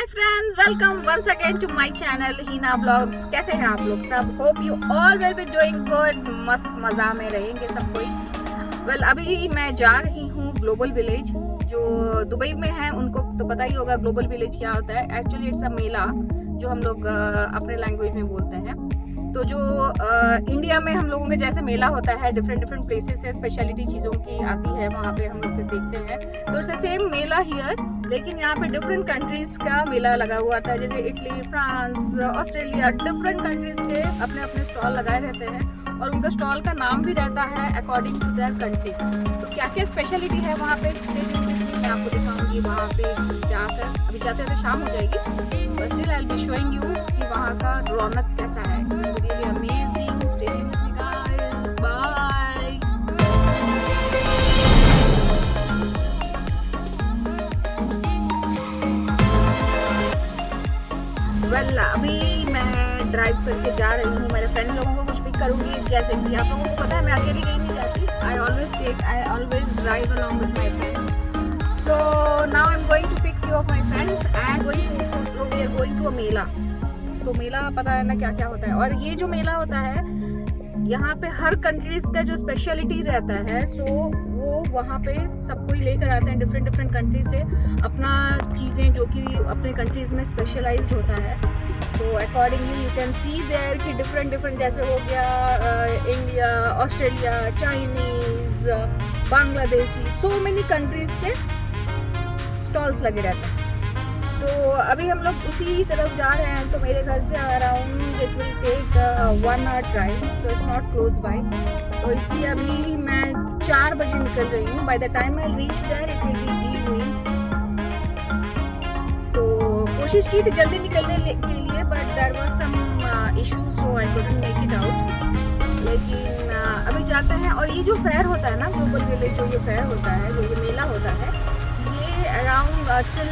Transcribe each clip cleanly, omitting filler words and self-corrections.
Hi friends, welcome once again to my channel Heena blogs. कैसे हैं आप लोग सब? Hope you all will be doing good. मस्त मज़ा में रहेंगे सब कोई। वेल अभी मैं जा रही हूँ ग्लोबल विलेज। जो दुबई में है उनको तो पता ही होगा ग्लोबल विलेज क्या होता है। एक्चुअली इट्स अ मेला जो हम लोग अपने लैंग्वेज में बोलते हैं। तो जो इंडिया में हम लोगों में जैसे मेला होता है, डिफरेंट डिफरेंट प्लेसेस से स्पेशलिटी चीज़ों की आती है, वहाँ पे हम लोग फिर देखते हैं। तो इट्स सेम मेला हियर, लेकिन यहाँ पे डिफरेंट कंट्रीज का मेला लगा हुआ था। जैसे Italy, France, Australia, different countries के अपने अपने स्टॉल लगाए रहते हैं और उनका स्टॉल का नाम भी रहता है अकॉर्डिंग टू देयर कंट्री। तो क्या क्या स्पेशलिटी है वहाँ पे मैं आपको दिखाऊंगी वहाँ पे जाकर। अभी जाते जाते शाम हो जाएगी, but still I will be showing you कि वहाँ का रौनक कैसा है। Really amazing. Stay tuned with me guys, bye. Well अभी मैं ड्राइव करके जा रही हूँ। मेरे फ्रेंड लोगों को कुछ पिक करूँगी। जैसे कि आप लोगों को पता है मैं अकेली कहीं नहीं जाती। I always drive along with my friends. So now I'm going to pick few of my friends and we are going to a मेला। तो मेला पता है ना क्या क्या होता है। और ये जो मेला होता है यहाँ पे हर कंट्रीज का जो स्पेशलिटीज रहता है, सो वो वहाँ पे सब कोई लेकर आते हैं डिफरेंट डिफरेंट कंट्री से अपना चीज़ें जो कि अपने कंट्रीज में स्पेशलाइज्ड होता है। तो accordingly you can see there कि डिफरेंट डिफरेंट जैसे हो गया India, Australia, Chinese, Bangladeshi, so many countries के स्टॉल्स लगे रहते हैं। तो अभी हम लोग उसी तरफ जा रहे हैं। तो मेरे घर से around it will take 1 hour drive, so it's not close by. तो इसलिए अभी मैं 4 बजे निकल रही हूँ। By the time I reach there it will be evening. तो कोशिश की थी जल्दी निकलने के लिए, but there was some issue, so I couldn't make it out. लेकिन अभी जाते हैं। और ये जो फेयर होता है ना, ग्लोबल विलेज जो ये फेयर होता है, जो ये मेला होता है, ये अराउंड टिल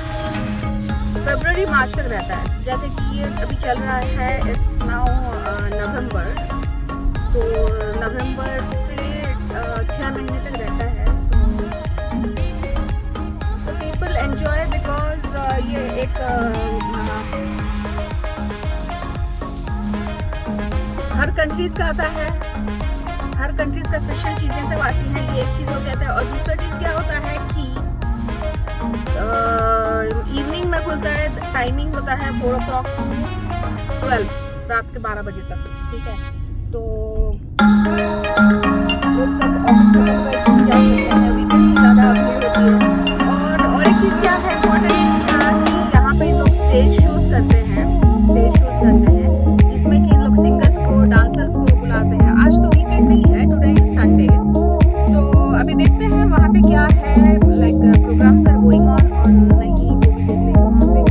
फरवरी मार्च तक रहता है। जैसे कि ये अभी चल रहा है, इट्स नाउ नवंबर। तो नवंबर से 6 महीने तक रहता है। तो पीपल एंजॉय बिकॉज ये एक हर कंट्रीज का आता है, हर कंट्रीज का स्पेशल चीज़ें सब आती हैं। ये एक चीज़ हो जाता है। और दूसरा चीज़ क्या होता है कि इवनिंग में खुलता है। टाइमिंग होता है 4 o'clock to 12, रात के 12 बजे तक। ठीक है, तो लोग सब ऑफिस खत्म करके जा सकते हैं। वीकेंड्स में ज़्यादा भीड़ होती है। और एक चीज़ क्या है इम्पोर्टेंट कि यहाँ पे लोग स्टेज शोज करते हैं जिसमें कि इन लोग सिंगर्स को, डांसर्स को बुलाते हैं। आज तो वीकेंड नहीं है, टुडे इज संडे। तो अभी देखते हैं वहाँ पे क्या है, like programmes are going on और नहीं, वो भी देख लेंगे वहाँ पे।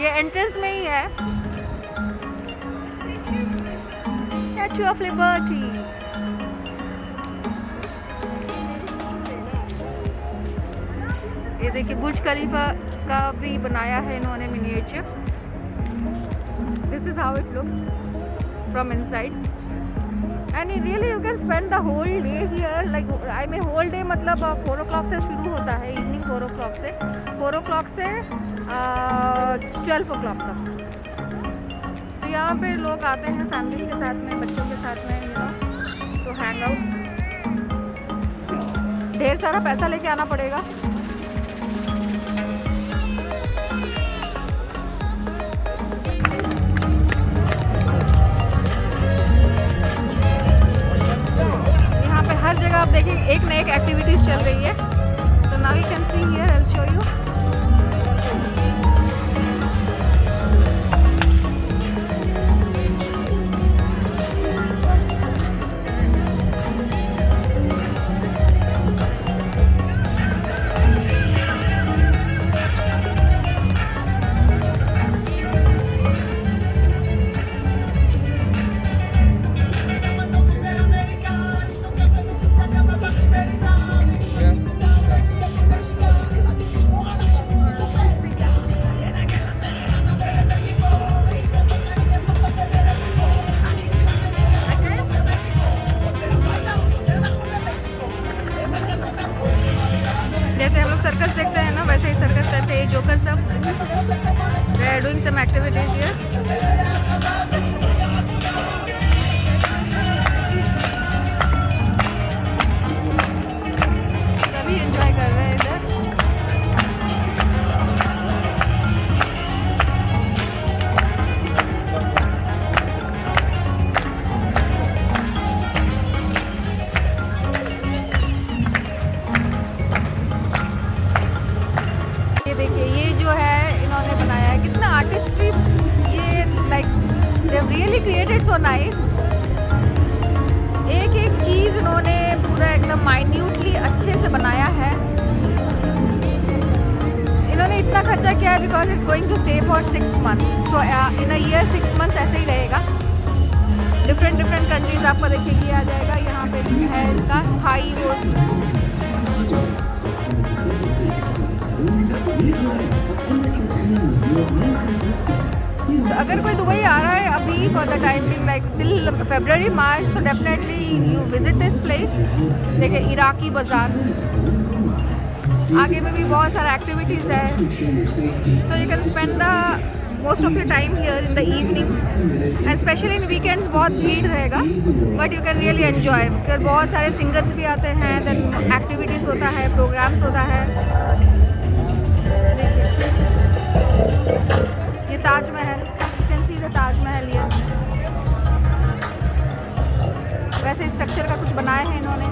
ये एंट्रेंस में ही है, स्टैचू ऑफ लिबर्टी। ये देखिए बुर्ज खलीफा का भी बनाया है इन्होंने miniature. This is how it looks from inside and really you can spend the whole day here, like I mean whole day मतलब 4 o'clock से शुरू होता है, इवनिंग 4 o'clock से 12 o'clock तक। तो यहाँ पे लोग आते हैं फैमिलीज के साथ में, बच्चों के साथ में, यू नो, तो हैंग आउट। ढेर सारा पैसा लेके आना पड़ेगा। हर जगह आप देखें एक न एक एक्टिविटीज चल रही है। तो now you can see here, I will show you. जैसे हम लोग सर्कस देखते हैं ना, वैसे ही सर्कस टाइप के जोकर सब they are doing some activities here. सभी एंजॉय कर रहे हैं इधर। देखिए ये जो है इन्होंने बनाया है, कितना आर्टिस्ट्री, ये like they really created so nice. एक एक चीज़ इन्होंने पूरा एकदम माइन्यूटली अच्छे से बनाया है। इन्होंने इतना खर्चा किया है because it's going to stay for 6 months, so in a year 6 months ऐसे ही रहेगा। डिफरेंट कंट्रीज आपको देखिए ये आ जाएगा। यहाँ पे है इसका थाई रोस्ट। तो अगर कोई दुबई आ रहा है अभी for the time being like till February March, तो definitely you visit this place. देखिए इराकी बाज़ार, आगे में भी बहुत सारा एक्टिविटीज़ है। सो you can spend the most of your time here in the evening and specially in weekends बहुत भीड़ रहेगा, but you can really enjoy. फिर बहुत सारे सिंगर्स भी आते हैं, देन एक्टिविटीज़ होता है, प्रोग्राम्स होता है। ये Taj Mahal, you can see the Taj Mahal ये। वैसे स्ट्रक्चर का कुछ बनाया है इन्होंने।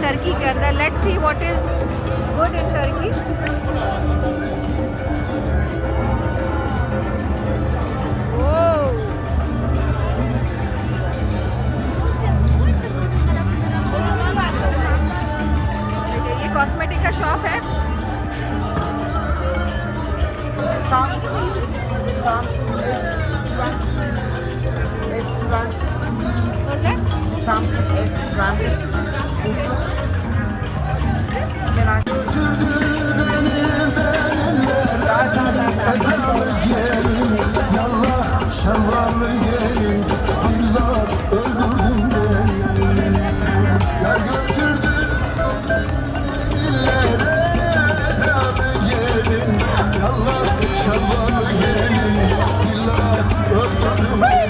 टर्की के अंदर। Let's see what is good in Turkey. ये कॉस्मेटिक का शॉप है। Şalvarlı gelin, yıllar öldürdün beni. Yar götürdün illere dalı gelin. Yallah şalvarlı gelin, yıllar öldürdün beni.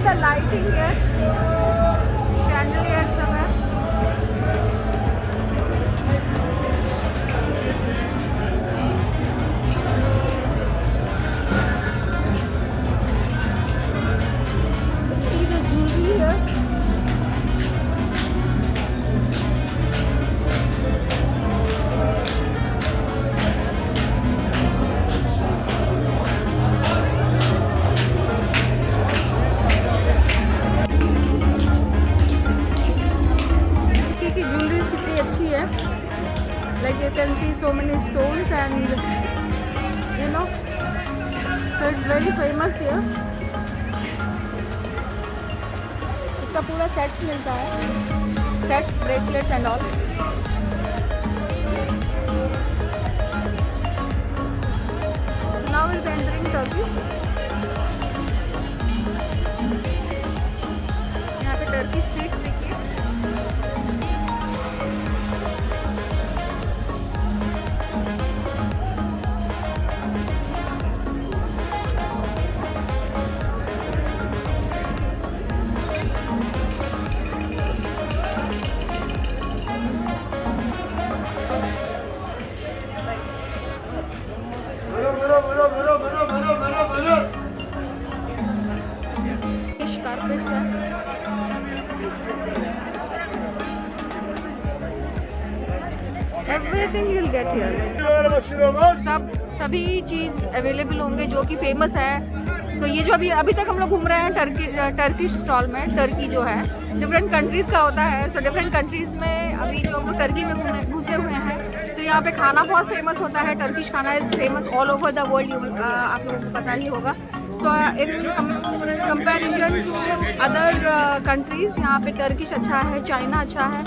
The lighting here, chandelier सब है। See the jewelry here. की jewelleries कितनी अच्छी है। Like you can C so many stones and you know so it's very famous here. इसका पूरा sets मिलता है, sets, bracelets and all. So now we'll be entering Turkey. यहाँ पे टर्की स्ट्रीट्स देखिए। कारपेट्स है। Everything you'll get here. सभी चीज़ available होंगे जो कि फेमस है। तो ये जो अभी तक हम लोग घूम रहे हैं टर्किश स्टॉल में। टर्की जो है डिफरेंट कंट्रीज़ का होता है। तो डिफरेंट कंट्रीज़ में अभी जो हम लोग टर्की में घुसे हुए हैं, तो यहाँ पे खाना बहुत फेमस होता है। टर्किश खाना is famous all over the world, आप लोगों को पता ही होगा। So in comparison to other countries यहाँ पे टर्किश अच्छा है, चाइना अच्छा है।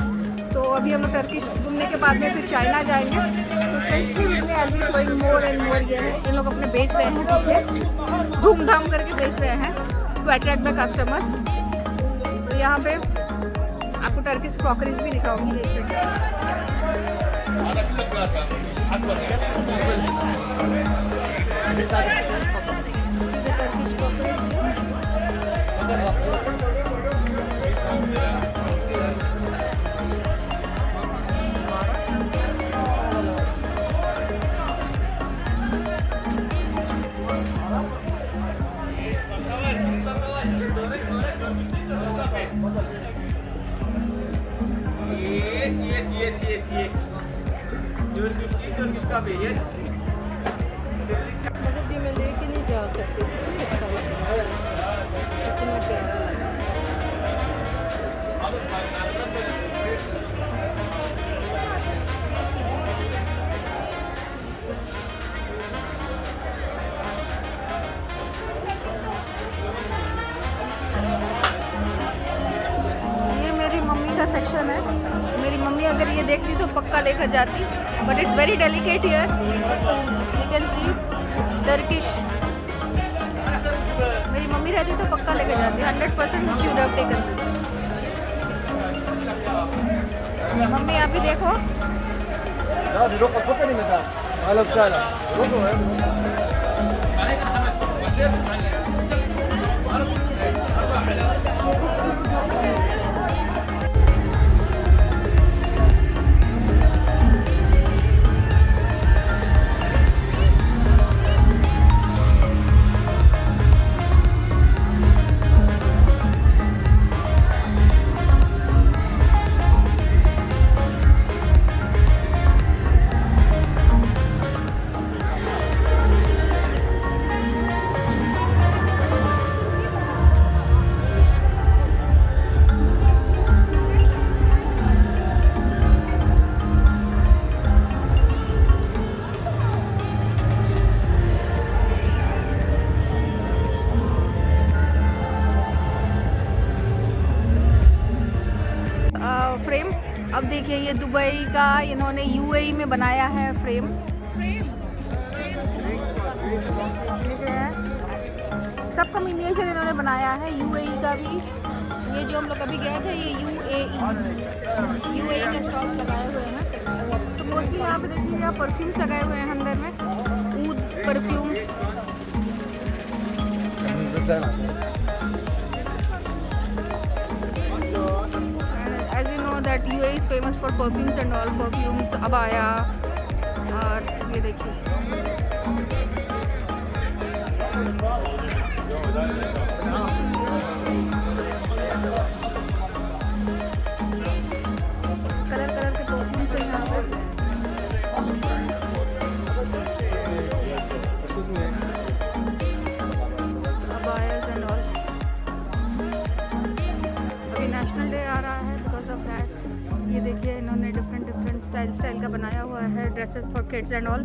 तो अभी हम लोग टर्किश घूमने के बाद में फिर चाइना जाएंगे। तो specially going more and more ये है, इन लोग अपने बेच रहे हैं पीछे, धूमधाम करके बेच रहे हैं टू अट्रैक्ट द कस्टमर्स। तो यहाँ पे आपको टर्किश क्रॉकरीज भी दिखाऊंगी, देख सकते हैं। Turkish crockeries Yes. You will be free Turkish coffee, yes? मतलब ये मैं लेके नहीं जा सकती, मुझे अच्छा लगता है, इतना प्यारा लगा। ये मेरी मम्मी का सेक्शन है। मेरी मम्मी अगर ये देखती तो पक्का लेकर जाती, but it's very delicate here. You can C Turkish. मेरी मम्मी रहती तो पक्का लेकर जाती, 100% she would have taken this. Mummy आप भी देखो। اهلا وسهلا फ्रेम। अब देखिए ये दुबई का इन्होंने यूएई में बनाया है फ्रेम। देख रहे हैं सबका मिनिएचर इन्होंने बनाया है। यूएई का भी, ये जो हम लोग अभी गए थे ये यूएई के स्टॉल्स लगाए हुए हैं। तो मोस्टली यहाँ पे देखिएगा परफ्यूम्स लगाए हुए हैं अंदर में, ऊद perfumes. That UAE is famous for perfumes and all, perfumes, abaya, और ये देखिए कलर कलर के परफ्यूम्स हैं यहाँ पे। Abayas and all. अभी नेशनल डे आ रहा है, बिकॉज ऑफ दैट ये देखिए इन्होंने डिफरेंट स्टाइल का बनाया हुआ है, dresses for kids and all.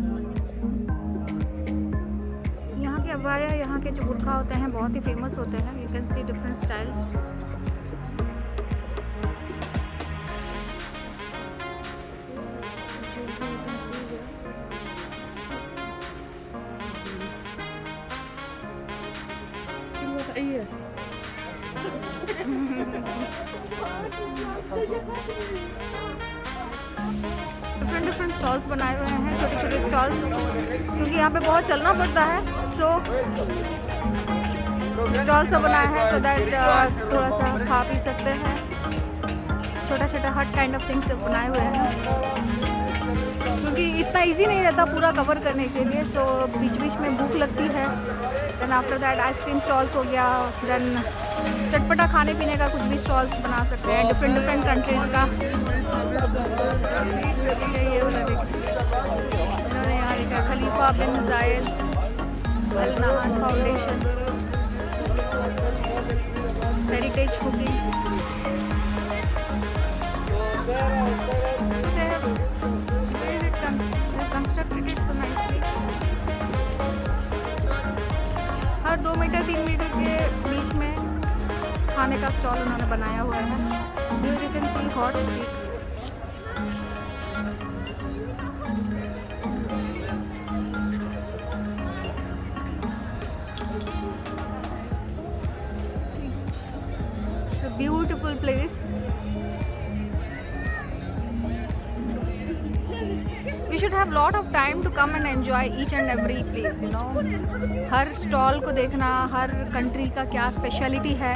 यहाँ के अबाया, यहाँ के जो बुर्का होते हैं बहुत ही फेमस होते हैं। You can C different styles. Different stalls बनाए हुए हैं, छोटे छोटे स्टॉल्स, क्योंकि यहाँ पे बहुत चलना पड़ता है। सो स्टॉल्स बनाया है सो दैट थोड़ा सा खा पी सकते हैं। छोटा छोटा हट काइंड ऑफ थिंग्स बनाए हुए हैं, क्योंकि इतना इजी नहीं रहता पूरा कवर करने के लिए। सो बीच बीच में भूख लगती है। Then after that ice cream stalls हो गया, देन चटपटा खाने पीने का कुछ भी स्टॉल्स बना सकते हैं डिफरेंट कंट्रीज़ का। ये उन्होंने यहाँ लिखा खलीफा बिन Zayed Al Nahyan foundation, heritage cooking. Constructed it so nicely. हर 2 मीटर 3 मीटर के बीच में खाने का स्टॉल उन्होंने बनाया हुआ है। You can C hot street. Beautiful place. We should have lot of time to come and enjoy each and every place, you know. Her stall को देखना, हर कंट्री का क्या स्पेशलिटी है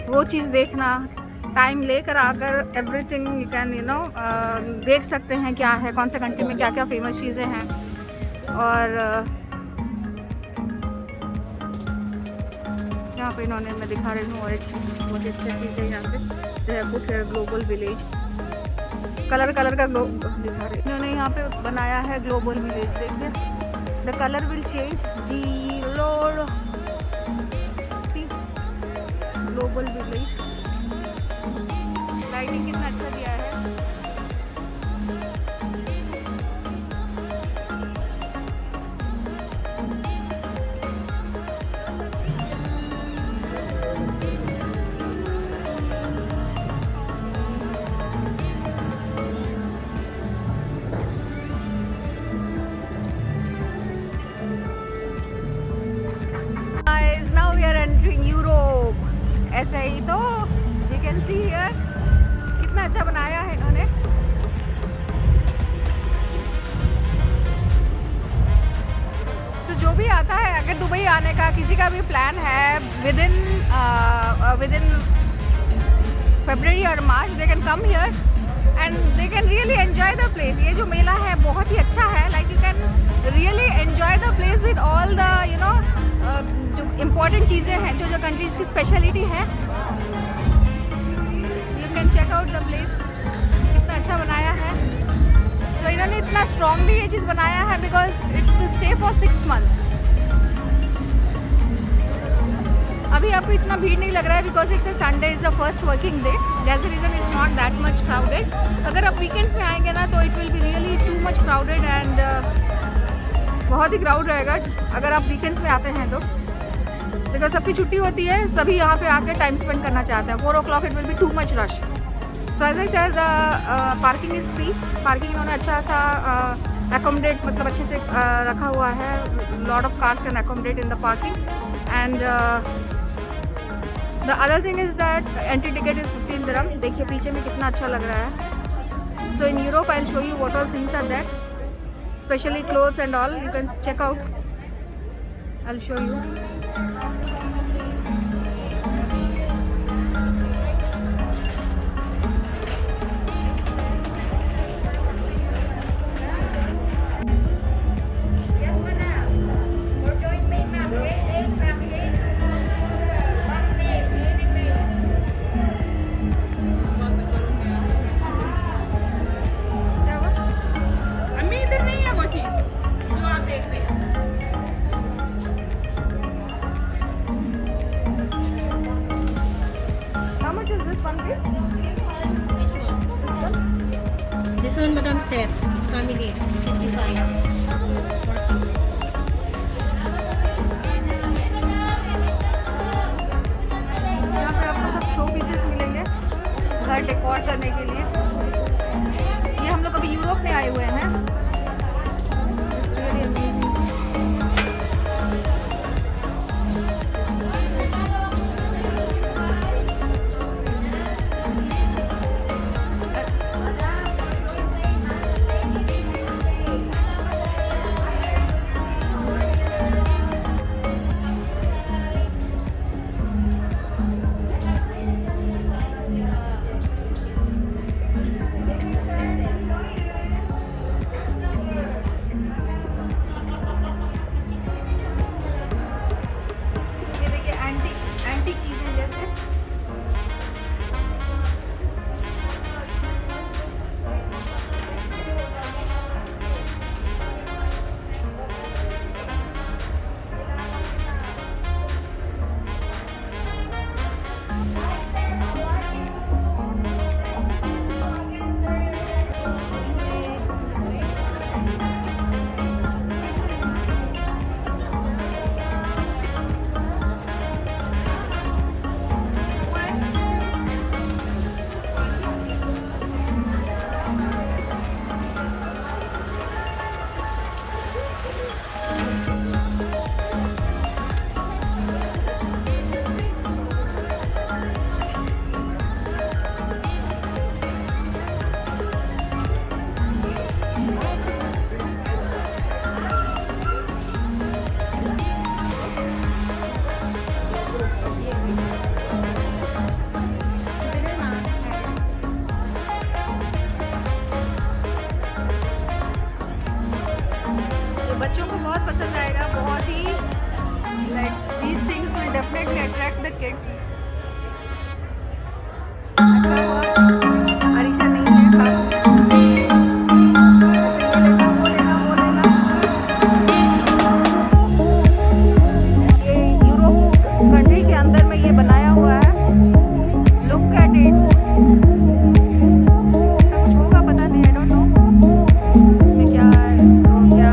वो चीज़ देखना, टाइम लेकर आकर everything you can you know देख सकते हैं क्या है, कौन से कंट्री में क्या क्या फेमस चीज़ें हैं। और यहाँ पे इन्होंने, मैं दिखा रही हूँ और एक बहुत अच्छी चीज़ है यहाँ पे, जयपुर है ग्लोबल विलेज। कलर कलर का दिखा रहे इन्होंने यहाँ पे बनाया है ग्लोबल विलेज। देखिए the colour will change the road, see global village. Lighting कितना अच्छा दिया है। ऐसे ही तो यू कैन सी हियर कितना अच्छा बनाया है इन्होंने। भी आता है, अगर दुबई आने का किसी का भी प्लान है विद इन February और March, they can come here and they can really enjoy the place. ये जो मेला है बहुत ही अच्छा है, like you can really enjoy the place with all the जो important चीज़ें हैं, जो countries की speciality है. You can check out the place. कितना अच्छा बनाया है. तो इन्होंने इतना strongly ये चीज़ बनाया है because it will stay for 6 months. अभी आपको इतना भीड़ नहीं लग रहा है because it's a Sunday, is the first working day, that's the reason it's not that much crowded. अगर आप वीकेंड्स में आएंगे ना तो it will be really too much crowded and बहुत ही क्राउड रहेगा अगर आप वीकेंड्स में आते हैं तो, बिकॉज सबकी छुट्टी होती है, सभी यहाँ पे आकर टाइम स्पेंड करना चाहते हैं. 4 o'clock it will be too much rush. So as I said the parking is free. Parking इन्होंने अच्छा सा एकोमोडेट मतलब अच्छे से रखा हुआ है. Lot of cars can accommodate in the parking and The other thing is that entry ticket is 15 dirham. देखिए पीछे में कितना अच्छा लग रहा है. So in Europe I'll show you what all things are there, especially clothes and all. You can check out. I'll show you. This one, madam, set family 55. यहाँ पे आपको सब शो पीसेस मिलेंगे घर डेकोर करने के लिए. ये हम लोग अभी यूरोप में आए हुए हैं. Really amazing. बच्चों को बहुत पसंद आएगा, बहुत ही like these things will definitely attract the kids. Areesha नहीं है साथ में. ये लेना वो लेना वो लेना. ये यूरोप कंट्री के अंदर में ये बनाया हुआ है. Look at it. कुछ होगा पता नहीं, आई डोंट नो इसमें क्या है क्या.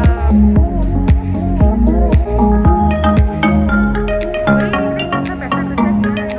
पैसा खर्चा किया है.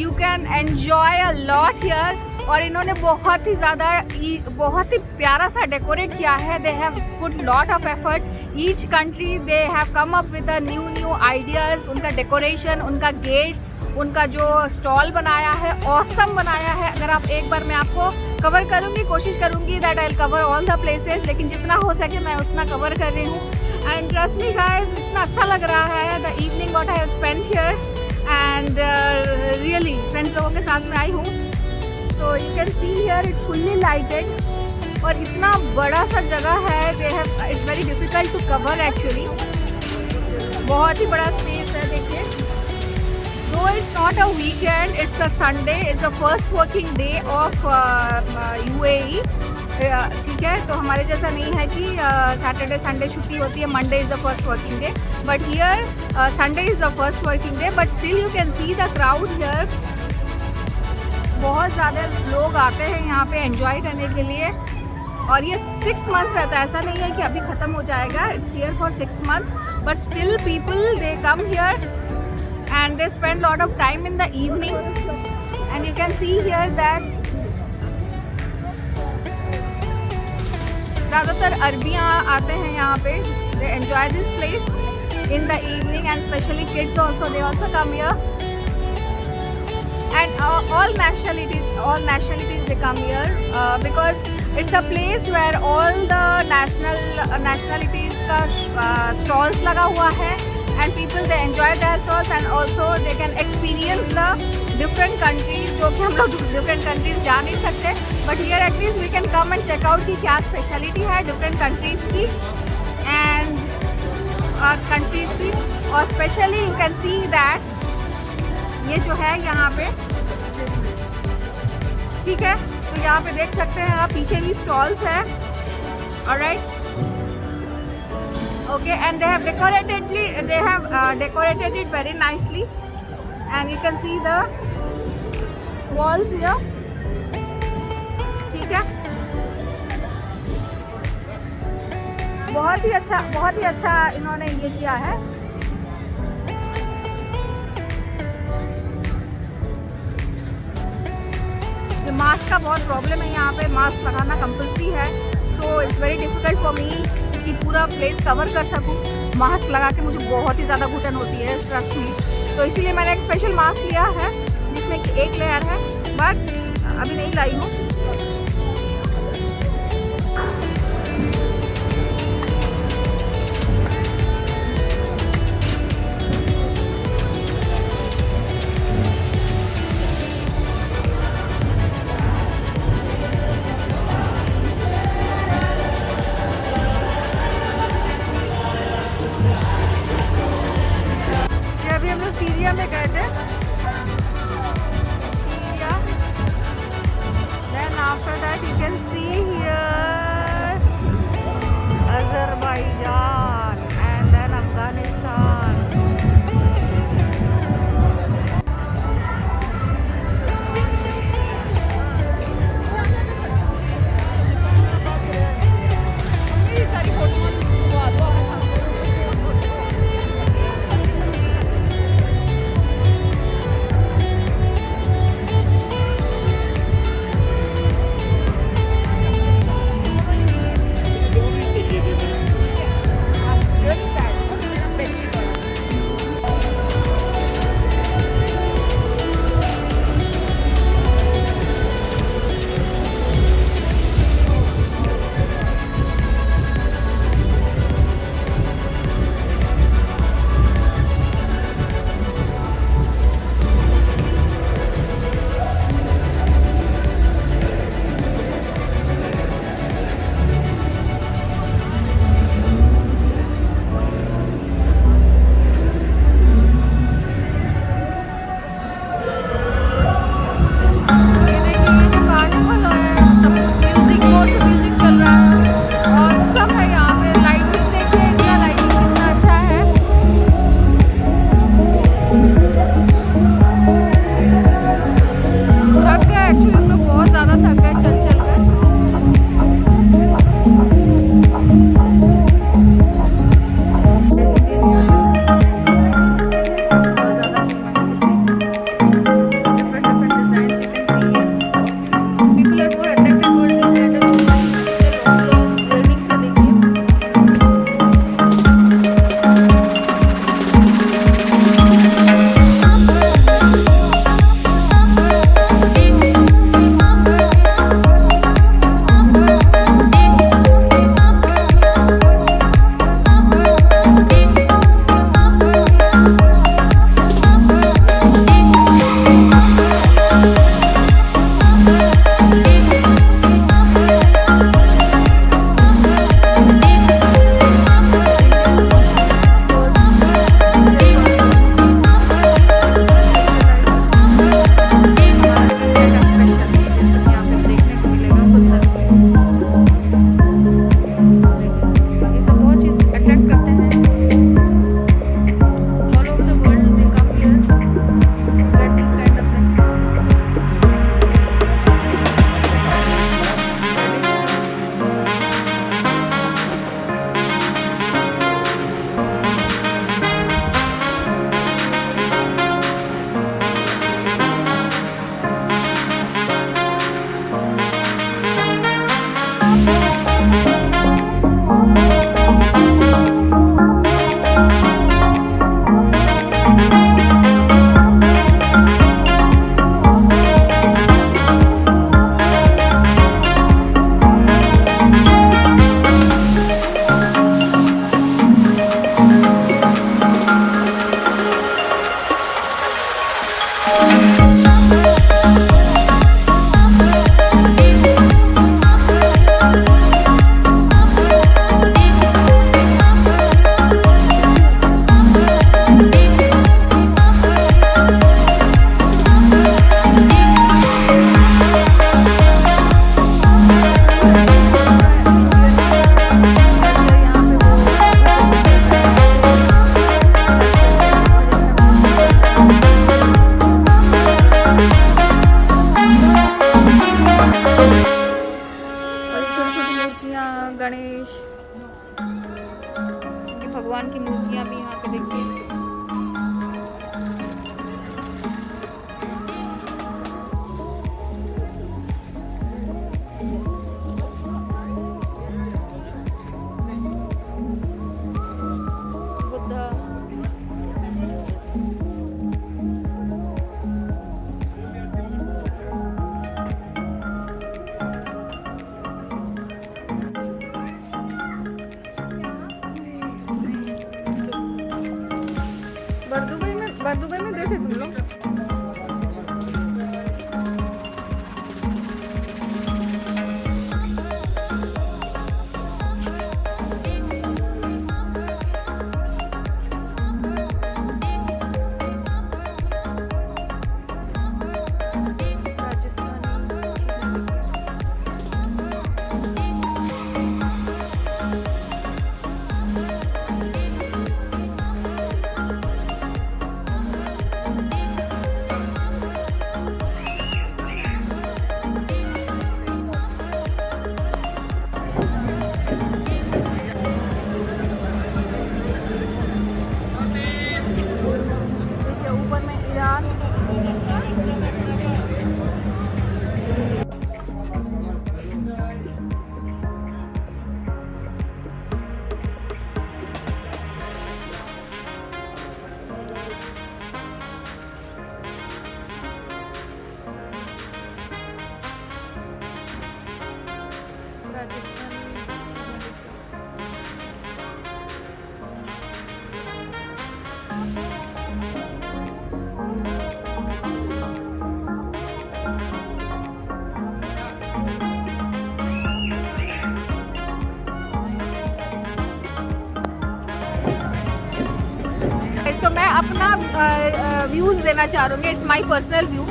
You can enjoy a lot here. और इन्होंने बहुत ही प्यारा सा डेकोरेट किया है। They have put lot of effort. Each country they have come up with new ideas. उनका डेकोरेशन, उनका गेट्स, उनका जो स्टॉल बनाया है, ऑसम बनाया है। अगर आप एक बार, मैं आपको कवर करूँगी, कोशिश करूँगी that I will cover all the places, लेकिन जितना हो सके मैं उतना कवर कर रही हूँ। एंड ट्रस्ट मी गाइस, इतना अच्छा लग रहा है the evening what I have spent here. And really friends लोगों के साथ में आई हूँ। So you can see here it's fully lighted और इतना बड़ा सा जगह है। They have, it's very difficult to cover actually. बहुत ही बड़ा स्पेस है, देखिए। Though it's not a weekend, it's a Sunday, it's the first working day of UAE. ठीक है, तो हमारे जैसा नहीं है कि सैटरडे संडे छुट्टी होती है, Monday is the first working day, but here Sunday is the first working day. But still you can see the crowd here. बहुत ज़्यादा लोग आते हैं यहाँ पे एंजॉय करने के लिए। और ये 6 मंथ्स रहता है, ऐसा नहीं है कि अभी ख़त्म हो जाएगा। It's here for 6 months, but still people they come here and they spend lot of time in the evening, and you can see here that ज़्यादातर अरबियाँ आते हैं यहाँ पे। they enjoy this place in the evening, and especially kids also, they also come here, and all nationalities they come here because it's a place where all the nationalities का stalls लगा हुआ है। And people they enjoy their stalls, and also they can experience the different countries, जो कि हम लोग different countries जा नहीं सकते, but here at least we can come and check out कि क्या speciality है different countries की and countries की। और specially you can see that ये जो है यहाँ पे, ठीक है, तो यहाँ पे देख सकते हैं आप, पीछे भी stalls है। alright, okay, and they have decorated it very nicely, and you can see the walls here, ठीक है। बहुत ही अच्छा इन्होंने ये किया है। ये मास्क का बहुत प्रॉब्लम है यहाँ पे, मास्क लगाना कंपल्सरी है, तो it's very difficult for me कि पूरा प्लेस कवर कर सकूं। मास्क लगा के मुझे बहुत ही ज़्यादा घुटन होती है, ट्रस्ट मी। तो इसीलिए मैंने एक स्पेशल मास्क लिया है जिसमें कि एक लेयर है, बट अभी नहीं लाई हूँ। सीरिया में गए थे, सीरिया, मूर्तियाँ भी यहाँ पे देखिए। बुद्धा। दुबई में देखे तुम लोग? देखिए ऊपर में ईरान। तो मैं अपना व्यूज़ देना चाह रही हूँ। It's my personal view.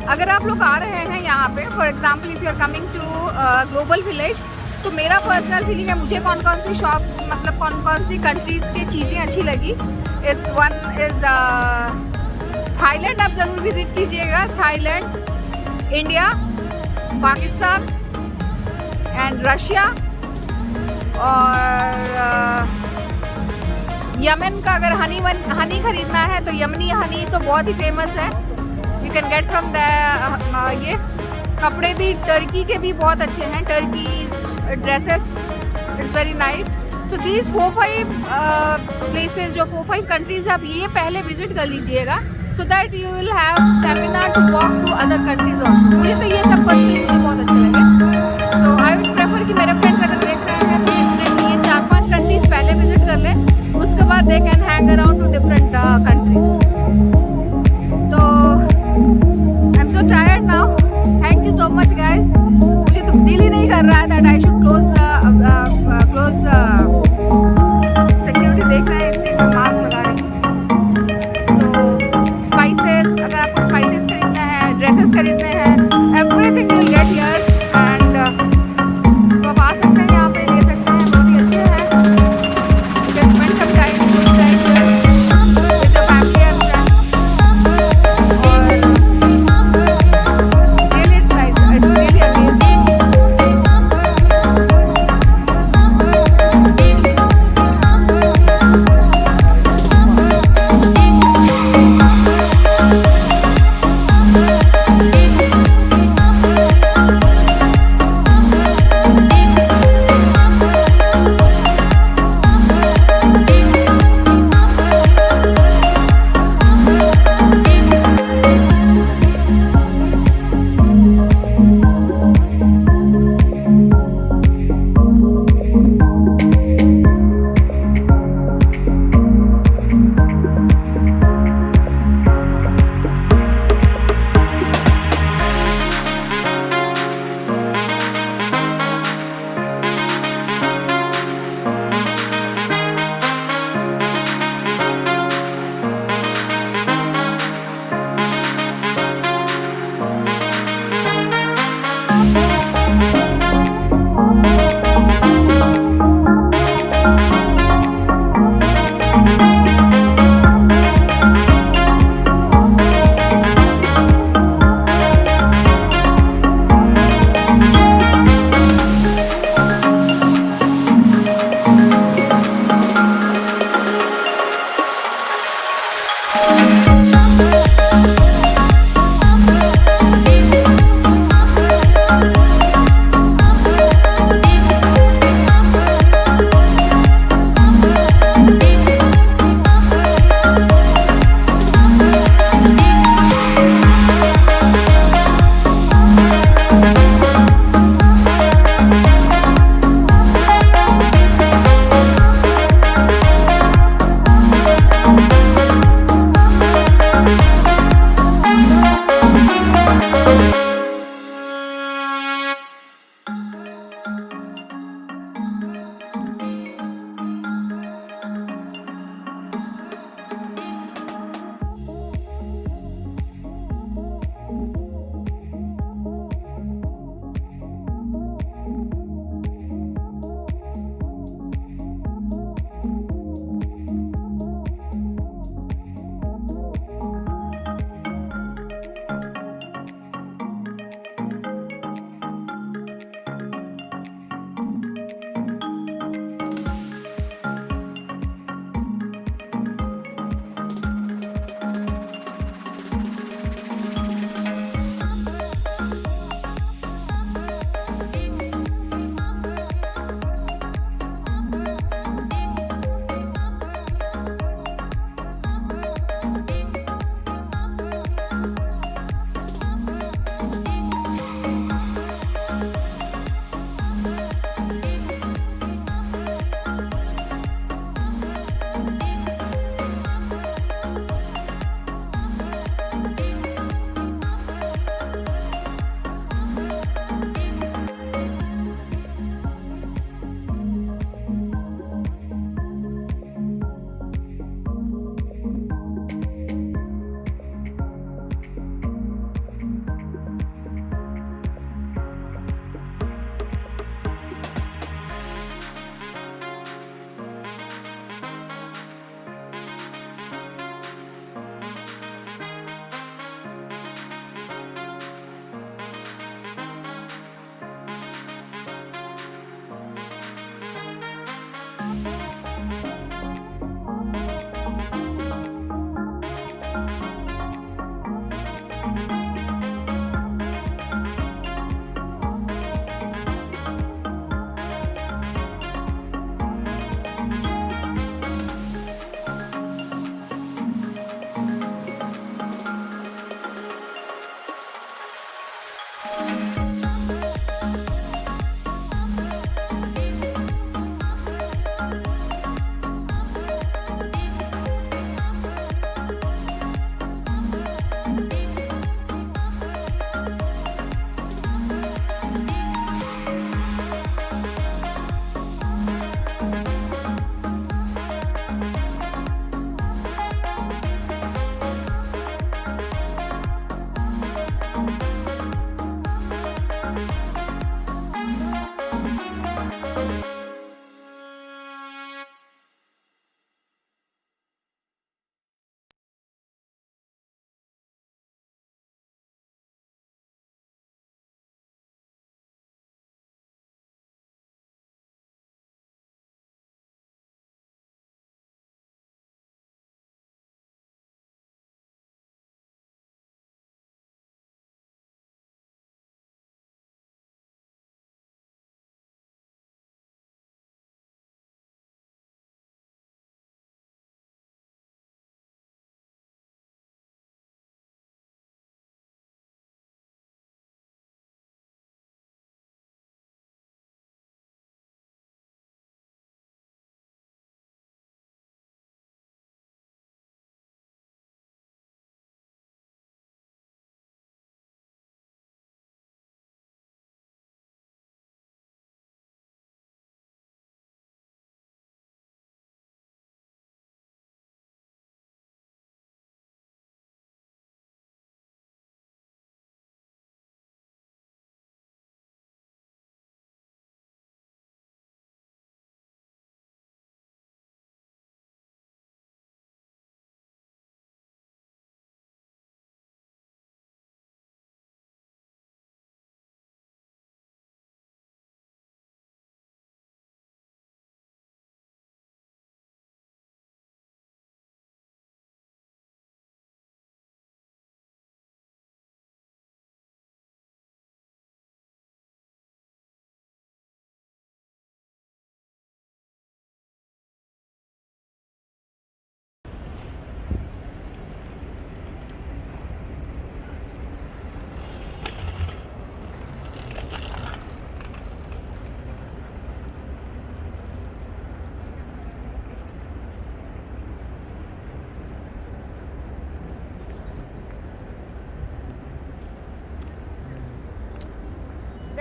अगर आप लोग आ रहे हैं यहाँ पे, for example if you are coming to global village, तो मेरा पर्सनल फीलिंग है मुझे कौन कौन सी शॉप्स, मतलब कौन कौन सी कंट्रीज़ की चीज़ें अच्छी लगी। It's one is Thailand. आप ज़रूर विज़िट कीजिएगा। Thailand, India, Pakistan and Russia और यमन का अगर हनी खरीदना है तो यमनी हनी तो बहुत ही फेमस है। You can get from the ये कपड़े भी टर्की के भी बहुत अच्छे हैं। Turkey dresses it's very nice. तो दीज 4-5 प्लेसेस, जो 4-5 कंट्रीज आप ये पहले विजिट कर लीजिएगा, so that you will have stamina to walk to other countries also. मुझे तो ये सब पर्सनली मुझे बहुत अच्छे लगे। सो आई वुड प्रेफर कि मेरे फ्रेंड्स अगर देख रहे हैं तो ये 4-5 कंट्रीज पहले विजिट कर लें, उसके बाद they can hang around to different countries. तो I am so tired now. Thank you so much guys. मुझे तो दिल ही नहीं कर रहा है that I should close security देख रहे हैं इसलिए मैं मास्क लगा रही हूँ। तो स्पाइसेस, अगर आपको स्पाइसेस खरीदना है, ड्रेसेस खरीदने हैं, everything you will get here. And तो आप आ सकते हैं यहाँ पे, ले सकते हैं, बहुत ही अच्छे हैं। You can spend some time with your family and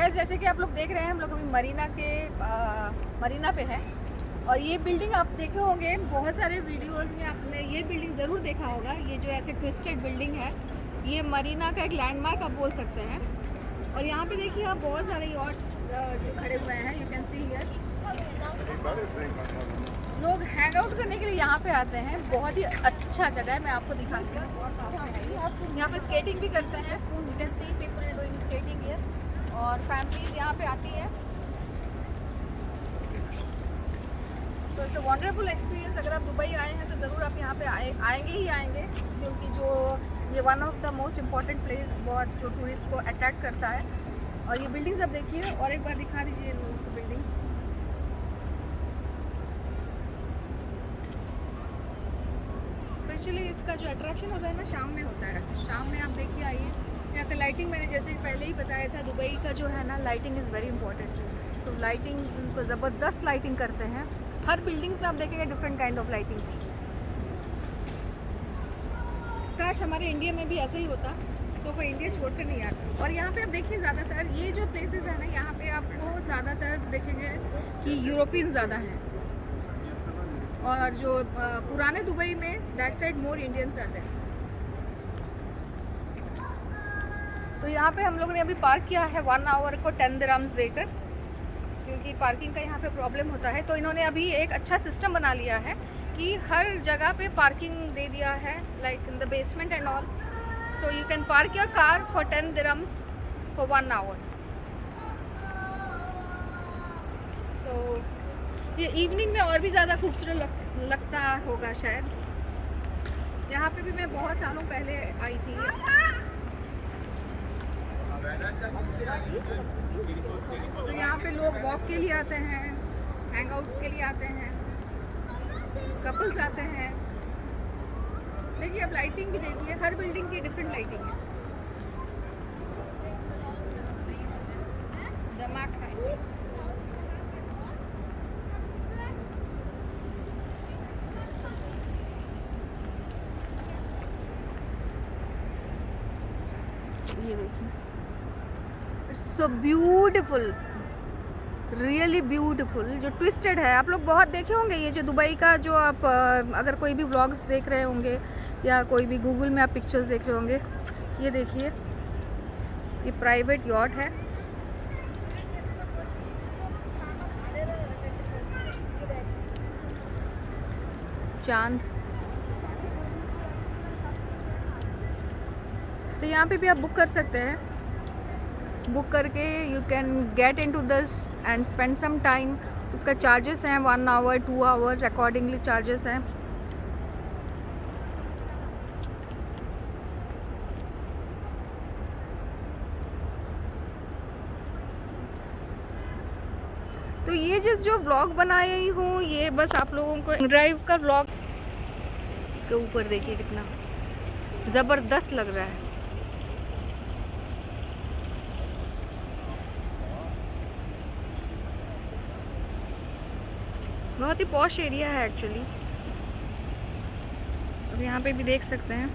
guys जैसे कि आप लोग देख रहे हैं हम लोग अभी मरीना पे हैं और ये बिल्डिंग आप देखे होंगे बहुत सारे वीडियोस में आपने ये बिल्डिंग ज़रूर देखा होगा। ये जो ऐसे ट्विस्टेड बिल्डिंग है ये मरीना का एक लैंडमार्क आप बोल सकते हैं। और यहाँ पे देखिए आप बहुत सारे यॉट जो खड़े हुए हैं, यू कैन सी हियर। लोग हैंग आउट करने के लिए यहाँ पे आते हैं। बहुत ही अच्छा जगह है, मैं आपको दिखाती हूँ। यहाँ पे स्केटिंग भी करते हैं, you can see people doing skating here और फैमिलीज यहाँ पे आती है। तो इट्स अ वंडरफुल एक्सपीरियंस। अगर आप दुबई आए हैं तो ज़रूर आप यहाँ पे आएंगे ही आएंगे, क्योंकि जो ये one of the most important place बहुत जो टूरिस्ट को अट्रैक्ट करता है। और ये बिल्डिंग्स आप देखिए और एक बार दिखा दीजिए इन लोगों की बिल्डिंग्स। स्पेशली इसका जो अट्रैक्शन होता है ना शाम में होता है। शाम में आप देखिए आइए, यहाँ का लाइटिंग मैंने जैसे पहले ही बताया था, दुबई का जो है ना लाइटिंग इज़ वेरी इंपॉर्टेंट। तो लाइटिंग इनको ज़बरदस्त लाइटिंग करते हैं। हर बिल्डिंग्स में आप देखेंगे डिफरेंट काइंड ऑफ लाइटिंग। काश हमारे इंडिया में भी ऐसा ही होता तो कोई इंडिया छोड़कर नहीं आता। और यहाँ पे आप देखिए ज़्यादातर ये जो प्लेसेस है ना, यहाँ पे आपको ज़्यादातर देखेंगे कि यूरोपियन ज़्यादा हैं और जो पुराने दुबई में दैट साइड मोर इंडियंस आते हैं। तो यहाँ पे हम लोगों ने अभी पार्क किया है 1 आवर को 10 दिरहम्स देकर, क्योंकि पार्किंग का यहाँ पे प्रॉब्लम होता है। तो इन्होंने अभी एक अच्छा सिस्टम बना लिया है कि हर जगह पे पार्किंग दे दिया है, like in the basement and all. So you can park your car for 10 dirhams for 1 hour. So ये इवनिंग में और भी ज़्यादा खूबसूरत लगता होगा शायद। यहाँ पे भी मैं बहुत सालों पहले आई थी। तो यहाँ पे लोग वॉक के लिए आते हैं, हैंग आउट के लिए आते हैं, कपल्स आते हैं। देखिए अब लाइटिंग भी देखिए, हर बिल्डिंग की डिफरेंट लाइटिंग है। दमाक है। ये देखिए, it's so beautiful, really beautiful. जो ट्विस्टेड है, आप लोग बहुत देखे होंगे ये जो दुबई का जो आप अगर कोई भी व्लॉग्स देख रहे होंगे या कोई भी गूगल में आप पिक्चर्स देख रहे होंगे, ये देखिए ये प्राइवेट यॉट है। चांद। तो यहाँ पे भी आप बुक कर सकते हैं। बुक करके you can get into this and spend some time. उसका चार्जेस हैं 1 आवर 2 आवर्स अकॉर्डिंगली चार्जेस हैं। तो ये जिस जो व्लॉग बनाई हूँ ये बस आप लोगों को ड्राइव का व्लॉग। इसके ऊपर देखिए कितना ज़बरदस्त लग रहा है। बहुत ही पॉश एरिया है एक्चुअली। अब यहाँ पे भी देख सकते हैं।